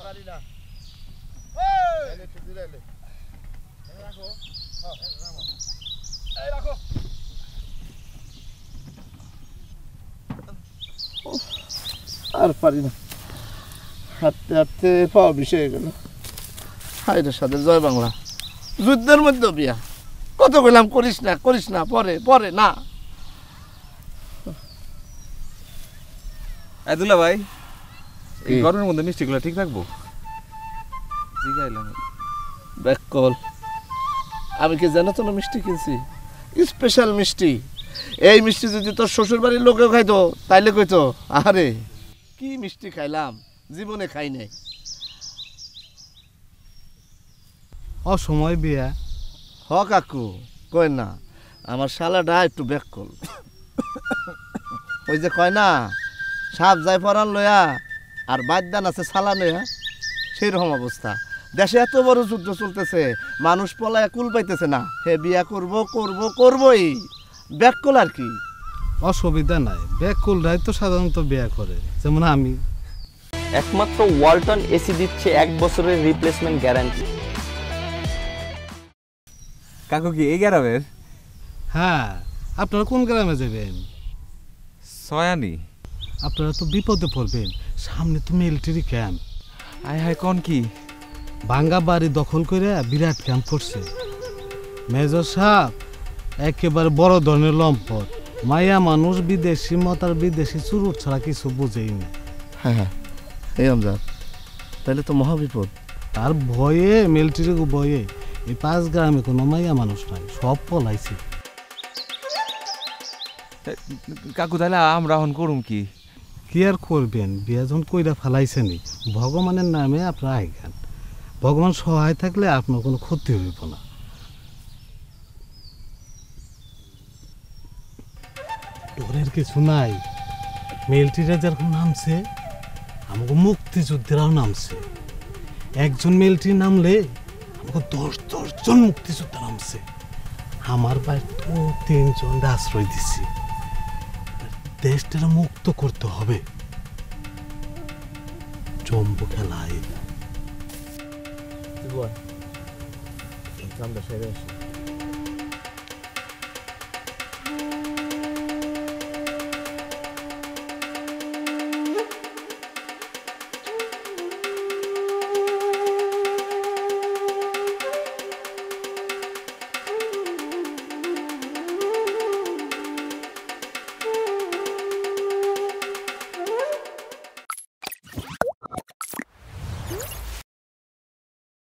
পারি না রাখো এই রাখো আর পারি না হাঁটতে হাঁটতে পাওয়া বিষয় হয়ে গেল হায়রে সাথে জয় বাংলা যুদ্ধের মধ্যে বিয়া কত বললাম করিস না পরে পরে না আব্দুল্লা ভাই এই গরমের মধ্যে মিষ্টিগুলো ঠিক রাখবো জিগাইলাম ব্যাককল আমি কি জানো তো না মিষ্টি কিনছি স্পেশাল মিষ্টি এই মিষ্টি যদি তোর শ্বশুর বাড়ির লোকেও খাইতো তাইলে কইতো আরে কি মিষ্টি খাইলাম জীবনে খাই নাই অসময় বিয়া হ কাকু কই না আমার শালাটা একটু ব্যাককল ওই যে কয় না সাপ যায় পরান লয়া আর বাদ্যান আছে সালা লয়া সেই রকম অবস্থা দেশে এত বড় যুদ্ধ চলতেছে মানুষ পলায় কুল পাইতেছে না হে বিয়া করবই ব্যাককল আর কি অসুবিধা নাই ব্যাকুলরাই তো সাধারণত বিয়া করে যেমন আমি একমাত্র ওয়ালটন এসি দিচ্ছে 1 বছরের রিপ্লেসমেন্ট গ্যারান্টি কাকু কি এই গ্রামের হ্যাঁ আপনারা কোন গ্রামে যাবেন সয়ানি আপনারা তো বিপদে পড়বেন সামনে তো মিলিটারি ক্যাম্প আয় হায় কোন কি ভাঙ্গা বাড়ি দখল করে বিরাট ক্যাম্প করছে মেজর সাহেব একেবারে বড় ধরনের লম্পট মায়া মানুষ বিদেশি মত আর বিদেশি চুরুট ছাড়া কিছু বুঝেই না হ্যাঁ এই আমজাদ তাহলে তো মহাবিপদ তার ভয়ে মিলিটারি ভয়ে এই 5 গ্রামে কোনো মাইয়া মানুষ নাই সব পলাইছে কাকু তাহলে আমরা এখন করুম কি কি আর করবেন বিয়া যখন কইরা ফেলাইছেনি ভগবানের নামে আপনারা আইগান ভগবান সহায় থাকলে আপনার কোনো ক্ষতি হইব না ডরের কিছু নাই মিলিটারিরা যেরকম নামছে আমাকে মুক্তিযুদ্ধেরাও নামছে একজন মিলিটারি নামলে আমাকে 10 জন মুক্তিযোদ্ধা নামছে আমার ভাই তো 3 জন আশ্রয় দিছি দেশটা মুক্ত করতে হবে জম্বু খেলায় কামটা সেরে আসি